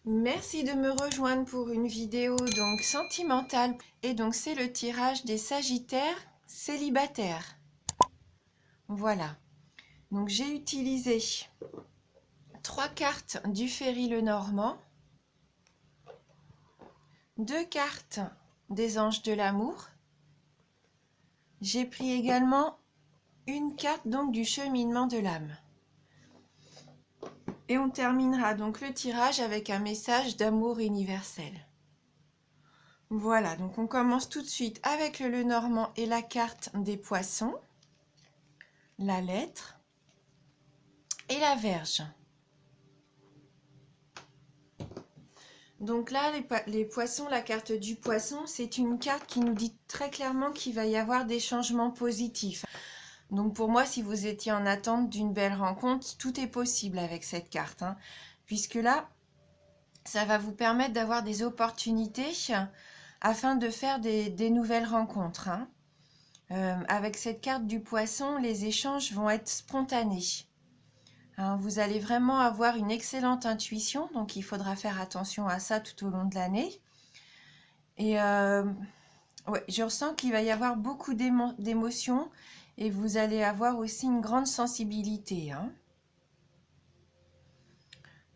Merci de me rejoindre pour une vidéo donc sentimentale. Et donc c'est le tirage des Sagittaires célibataires. Voilà. Donc j'ai utilisé 3 cartes du Ferry Lenormand, 2 cartes des Anges de l'amour. J'ai pris également une carte donc du cheminement de l'âme. Et on terminera donc le tirage avec un message d'amour universel. Voilà, donc on commence tout de suite avec le Lenormand et la carte des poissons, la lettre et la Vierge. Donc là, les poissons, la carte du poisson, c'est une carte qui nous dit très clairement qu'il va y avoir des changements positifs. Donc pour moi, si vous étiez en attente d'une belle rencontre, tout est possible avec cette carte, hein, puisque là, ça va vous permettre d'avoir des opportunités afin de faire des nouvelles rencontres, hein. Avec cette carte du poisson, les échanges vont être spontanés. Hein, vous allez vraiment avoir une excellente intuition, donc il faudra faire attention à ça tout au long de l'année. Et ouais, je ressens qu'il va y avoir beaucoup d'émotions et vous allez avoir aussi une grande sensibilité, hein.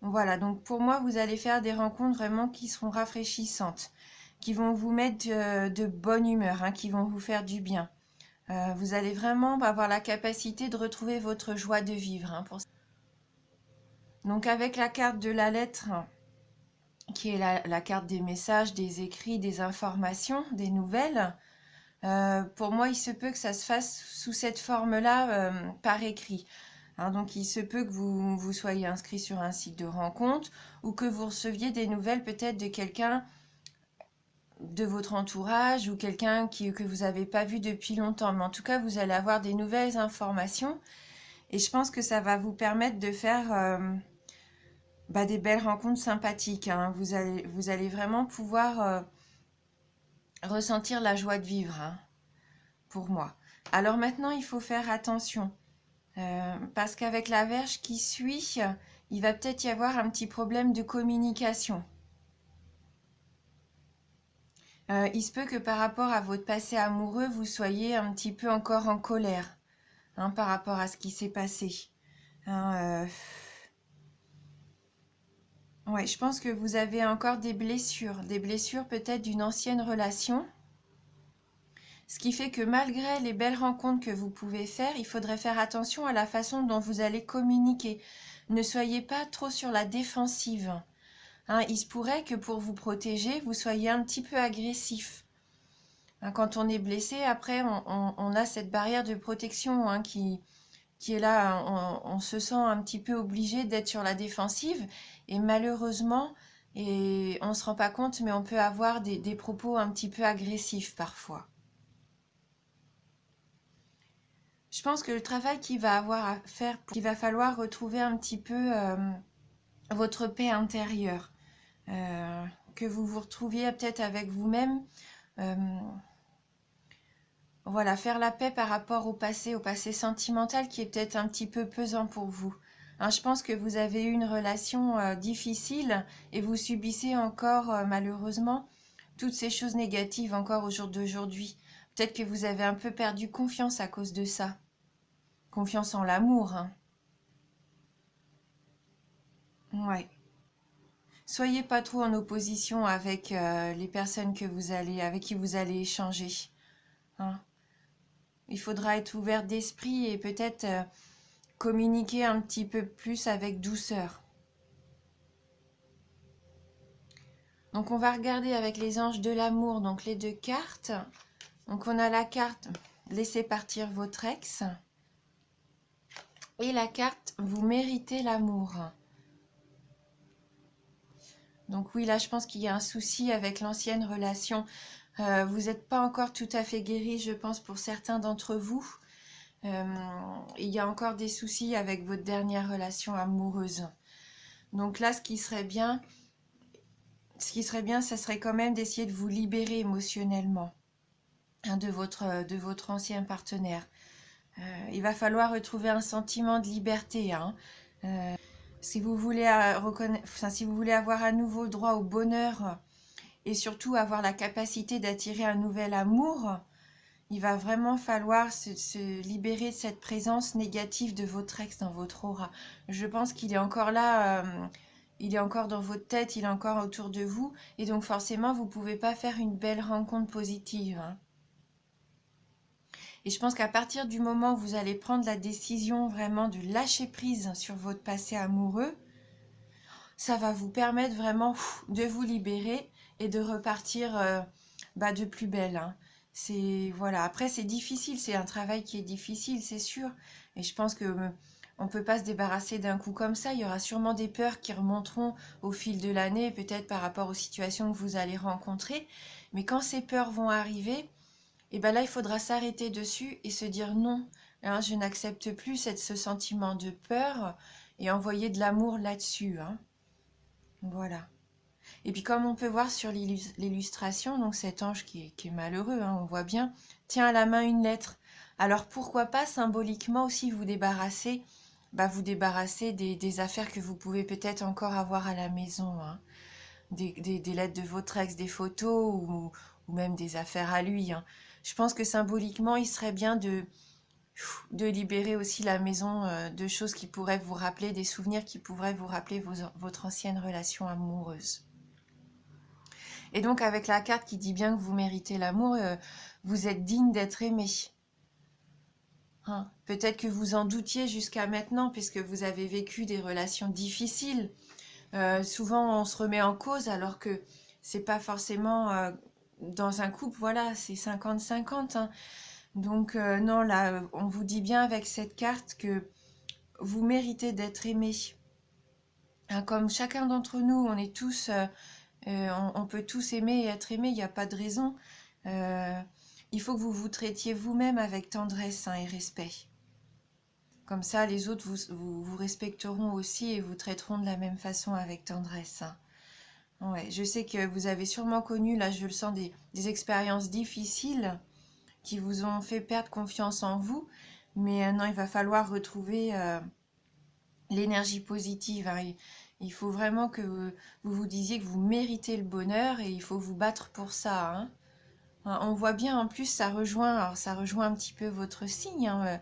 Voilà, donc pour moi, vous allez faire des rencontres vraiment qui seront rafraîchissantes, qui vont vous mettre de bonne humeur, hein, qui vont vous faire du bien. Vous allez vraiment avoir la capacité de retrouver votre joie de vivre, hein, Donc avec la carte de la lettre, qui est la carte des messages, des écrits, des informations, des nouvelles, pour moi, il se peut que ça se fasse sous cette forme-là par écrit. Hein, donc il se peut que vous soyez inscrit sur un site de rencontre ou que vous receviez des nouvelles peut-être de quelqu'un de votre entourage ou quelqu'un que vous n'avez pas vu depuis longtemps. Mais en tout cas, vous allez avoir des nouvelles informations et je pense que ça va vous permettre de faire des belles rencontres sympathiques, hein. Vous allez vraiment pouvoir ressentir la joie de vivre, hein, pour moi. Alors maintenant, il faut faire attention parce qu'avec la Vierge qui suit, il va peut-être y avoir un petit problème de communication. Il se peut que par rapport à votre passé amoureux, vous soyez un petit peu encore en colère, hein, par rapport à ce qui s'est passé. Hein, ouais, je pense que vous avez encore des blessures peut-être d'une ancienne relation. Ce qui fait que malgré les belles rencontres que vous pouvez faire, il faudrait faire attention à la façon dont vous allez communiquer. Ne soyez pas trop sur la défensive. Hein, il se pourrait que pour vous protéger, vous soyez un petit peu agressif. Hein, quand on est blessé, après, on a cette barrière de protection, hein, qui est là. On se sent un petit peu obligé d'être sur la défensive. Et malheureusement, et on ne se rend pas compte, mais on peut avoir des propos un petit peu agressifs parfois. Je pense que le travail qu'il va avoir à faire, qu'il va falloir retrouver un petit peu votre paix intérieure, que vous vous retrouviez peut-être avec vous-même, voilà, faire la paix par rapport au passé sentimental qui est peut-être un petit peu pesant pour vous. Hein, je pense que vous avez eu une relation difficile et vous subissez encore malheureusement toutes ces choses négatives encore au jour d'aujourd'hui. Peut-être que vous avez un peu perdu confiance à cause de ça. Confiance en l'amour, hein. Ouais. Soyez pas trop en opposition avec les personnes avec qui vous allez échanger, hein. Il faudra être ouvert d'esprit et peut-être communiquer un petit peu plus avec douceur. Donc on va regarder avec les anges de l'amour, donc les 2 cartes. Donc on a la carte Laissez partir votre ex et la carte Vous méritez l'amour. Donc oui, là je pense qu'il y a un souci avec l'ancienne relation. Vous n'êtes pas encore tout à fait guéri, je pense, pour certains d'entre vous. Il y a encore des soucis avec votre dernière relation amoureuse. Donc là, ce qui serait bien, ça serait quand même d'essayer de vous libérer émotionnellement, hein, de votre ancien partenaire. Il va falloir retrouver un sentiment de liberté, hein. Si vous voulez si vous voulez avoir à nouveau droit au bonheur et surtout avoir la capacité d'attirer un nouvel amour, il va vraiment falloir se libérer de cette présence négative de votre ex dans votre aura. Je pense qu'il est encore là, il est encore dans votre tête, il est encore autour de vous, et donc forcément, vous ne pouvez pas faire une belle rencontre positive, hein. Et je pense qu'à partir du moment où vous allez prendre la décision vraiment de lâcher prise sur votre passé amoureux, ça va vous permettre vraiment de vous libérer et de repartir de plus belle, hein. C'est voilà. Après, c'est difficile, c'est un travail qui est difficile, c'est sûr. Et je pense que on peut pas se débarrasser d'un coup comme ça. Il y aura sûrement des peurs qui remonteront au fil de l'année, peut-être par rapport aux situations que vous allez rencontrer. Mais quand ces peurs vont arriver, et ben là, il faudra s'arrêter dessus et se dire non, hein, je n'accepte plus ce sentiment de peur et envoyer de l'amour là-dessus, hein. Voilà. Et puis comme on peut voir sur l'illustration, donc cet ange qui est malheureux, hein, on voit bien, tient à la main une lettre. Alors pourquoi pas symboliquement aussi vous débarrasser des affaires que vous pouvez peut-être encore avoir à la maison, hein. Des lettres de votre ex, des photos ou même des affaires à lui, hein. Je pense que symboliquement, il serait bien de libérer aussi la maison de choses qui pourraient vous rappeler, des souvenirs qui pourraient vous rappeler votre ancienne relation amoureuse. Et donc avec la carte qui dit bien que vous méritez l'amour, vous êtes digne d'être aimé, hein. Peut-être que vous en doutiez jusqu'à maintenant puisque vous avez vécu des relations difficiles. Souvent on se remet en cause alors que c'est pas forcément dans un couple, voilà, c'est 50-50, hein. Donc non, là, on vous dit bien avec cette carte que vous méritez d'être aimé, hein. Comme chacun d'entre nous, on est tous on peut tous aimer et être aimé, il n'y a pas de raison. Euh, il faut que vous vous traitiez vous-même avec tendresse, hein, et respect. Comme ça, les autres vous respecteront aussi et vous traiteront de la même façon avec tendresse, hein. Ouais, je sais que vous avez sûrement connu, là je le sens, des expériences difficiles qui vous ont fait perdre confiance en vous. Mais non, il va falloir retrouver l'énergie positive, hein. Il faut vraiment que vous disiez que vous méritez le bonheur et il faut vous battre pour ça, hein. On voit bien en plus, ça rejoint un petit peu votre signe, hein.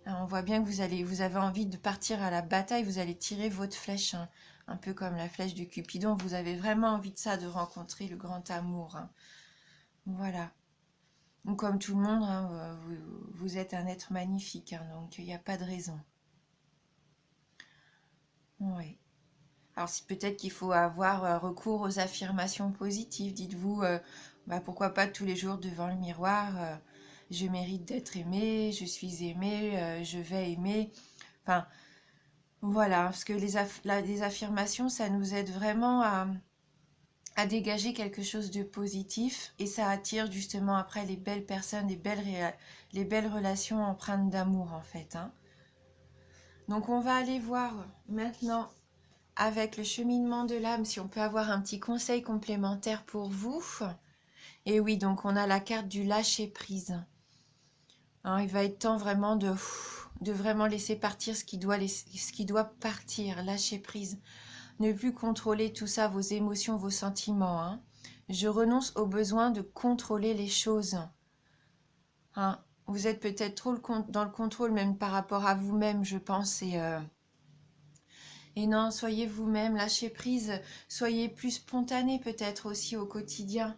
On voit bien que vous avez envie de partir à la bataille, vous allez tirer votre flèche, hein, un peu comme la flèche de Cupidon. Vous avez vraiment envie de ça, de rencontrer le grand amour, hein. Voilà. Donc, comme tout le monde, hein, vous êtes un être magnifique, hein, donc il n'y a pas de raison. Oui. Alors, peut-être qu'il faut avoir recours aux affirmations positives. Dites-vous, pourquoi pas tous les jours devant le miroir, je mérite d'être aimé, je suis aimé, je vais aimer. Enfin, voilà, parce que les affirmations, ça nous aide vraiment à dégager quelque chose de positif et ça attire justement après les belles personnes, les belles relations empreintes d'amour en fait, hein. Donc, on va aller voir maintenant avec le cheminement de l'âme, si on peut avoir un petit conseil complémentaire pour vous. Et oui, donc on a la carte du lâcher-prise, hein. Il va être temps vraiment de vraiment laisser partir ce qui doit partir, lâcher prise. Ne plus contrôler tout ça, vos émotions, vos sentiments, hein. Je renonce au besoin de contrôler les choses, hein. Vous êtes peut-être trop dans le contrôle, même par rapport à vous-même, je pense, et non, soyez vous-même, lâchez prise, soyez plus spontané peut-être aussi au quotidien.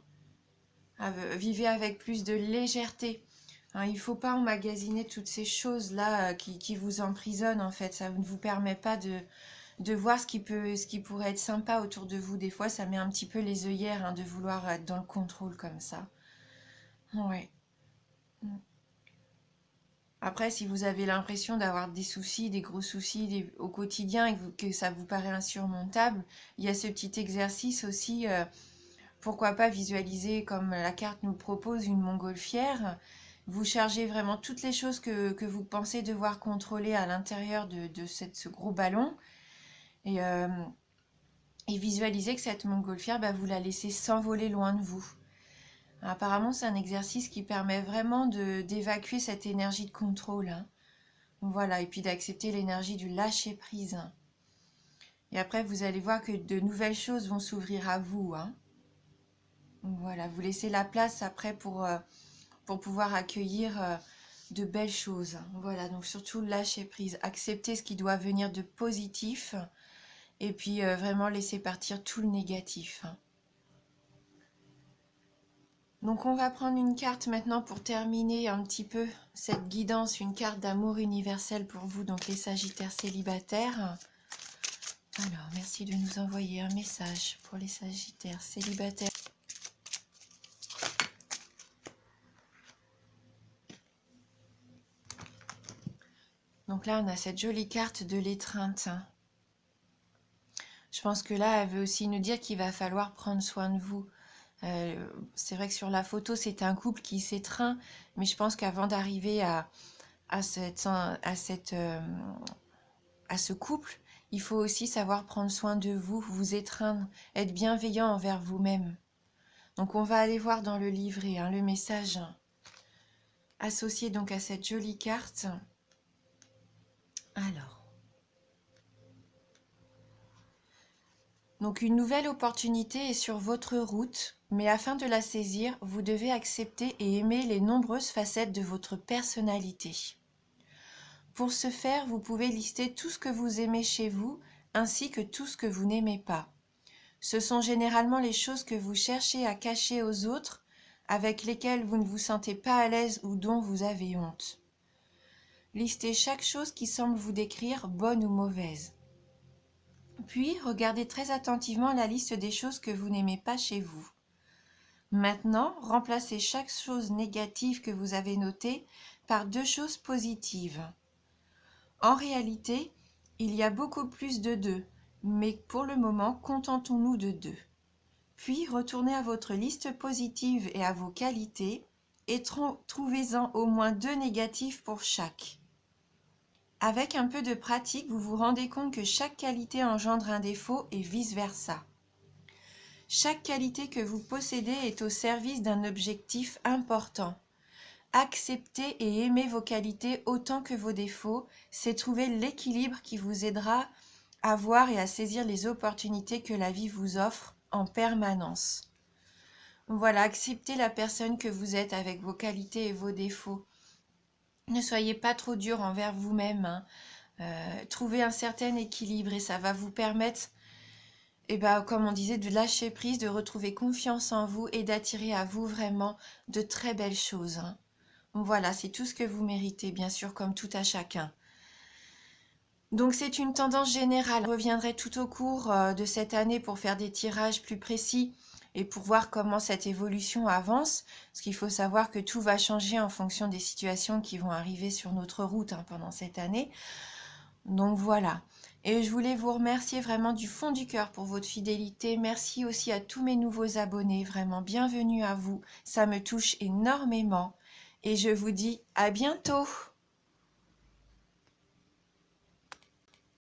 Vivez avec plus de légèreté, hein. Il ne faut pas emmagasiner toutes ces choses-là qui vous emprisonnent en fait. Ça ne vous permet pas de voir ce qui pourrait être sympa autour de vous. Des fois, ça met un petit peu les œillères, hein, de vouloir être dans le contrôle comme ça. Ouais. Après, si vous avez l'impression d'avoir des soucis, des gros soucis au quotidien et que ça vous paraît insurmontable, il y a ce petit exercice aussi. Pourquoi pas visualiser, comme la carte nous le propose, une montgolfière. Vous chargez vraiment toutes les choses que vous pensez devoir contrôler à l'intérieur de ce gros ballon. Et, euh, et visualisez que cette montgolfière, vous la laissez s'envoler loin de vous. Apparemment, c'est un exercice qui permet vraiment d'évacuer cette énergie de contrôle, hein. Voilà, et puis d'accepter l'énergie du lâcher-prise. Et après, vous allez voir que de nouvelles choses vont s'ouvrir à vous, hein. Donc voilà, vous laissez la place après pour pouvoir accueillir de belles choses. Voilà, donc surtout lâcher prise, accepter ce qui doit venir de positif et puis vraiment laisser partir tout le négatif, hein. Donc on va prendre une carte maintenant pour terminer un petit peu cette guidance, une carte d'amour universel pour vous, donc les Sagittaires célibataires. Alors, merci de nous envoyer un message pour les Sagittaires célibataires. Donc là, on a cette jolie carte de l'étreinte. Je pense que là, elle veut aussi nous dire qu'il va falloir prendre soin de vous. C'est vrai que sur la photo, c'est un couple qui s'étreint, mais je pense qu'avant d'arriver à ce couple, il faut aussi savoir prendre soin de vous, vous étreindre, être bienveillant envers vous-même. Donc on va aller voir dans le livret, hein, le message associé donc à cette jolie carte. Alors, donc une nouvelle opportunité est sur votre route, mais afin de la saisir, vous devez accepter et aimer les nombreuses facettes de votre personnalité. Pour ce faire, vous pouvez lister tout ce que vous aimez chez vous, ainsi que tout ce que vous n'aimez pas. Ce sont généralement les choses que vous cherchez à cacher aux autres, avec lesquelles vous ne vous sentez pas à l'aise ou dont vous avez honte. Listez chaque chose qui semble vous décrire, bonne ou mauvaise. Puis, regardez très attentivement la liste des choses que vous n'aimez pas chez vous. Maintenant, remplacez chaque chose négative que vous avez notée par 2 choses positives. En réalité, il y a beaucoup plus de 2, mais pour le moment, contentons-nous de 2. Puis, retournez à votre liste positive et à vos qualités et trouvez-en au moins 2 négatifs pour chaque. Avec un peu de pratique, vous vous rendez compte que chaque qualité engendre un défaut et vice-versa. Chaque qualité que vous possédez est au service d'un objectif important. Accepter et aimer vos qualités autant que vos défauts, c'est trouver l'équilibre qui vous aidera à voir et à saisir les opportunités que la vie vous offre en permanence. Voilà, acceptez la personne que vous êtes avec vos qualités et vos défauts. Ne soyez pas trop dur envers vous-même, hein. Trouvez un certain équilibre et ça va vous permettre, comme on disait, de lâcher prise, de retrouver confiance en vous et d'attirer à vous vraiment de très belles choses, hein. Voilà, c'est tout ce que vous méritez, bien sûr, comme tout à chacun. Donc c'est une tendance générale. Je reviendrai tout au cours de cette année pour faire des tirages plus précis et pour voir comment cette évolution avance. Parce qu'il faut savoir que tout va changer en fonction des situations qui vont arriver sur notre route, hein, pendant cette année. Donc voilà. Et je voulais vous remercier vraiment du fond du cœur pour votre fidélité. Merci aussi à tous mes nouveaux abonnés. Vraiment, bienvenue à vous. Ça me touche énormément. Et je vous dis à bientôt.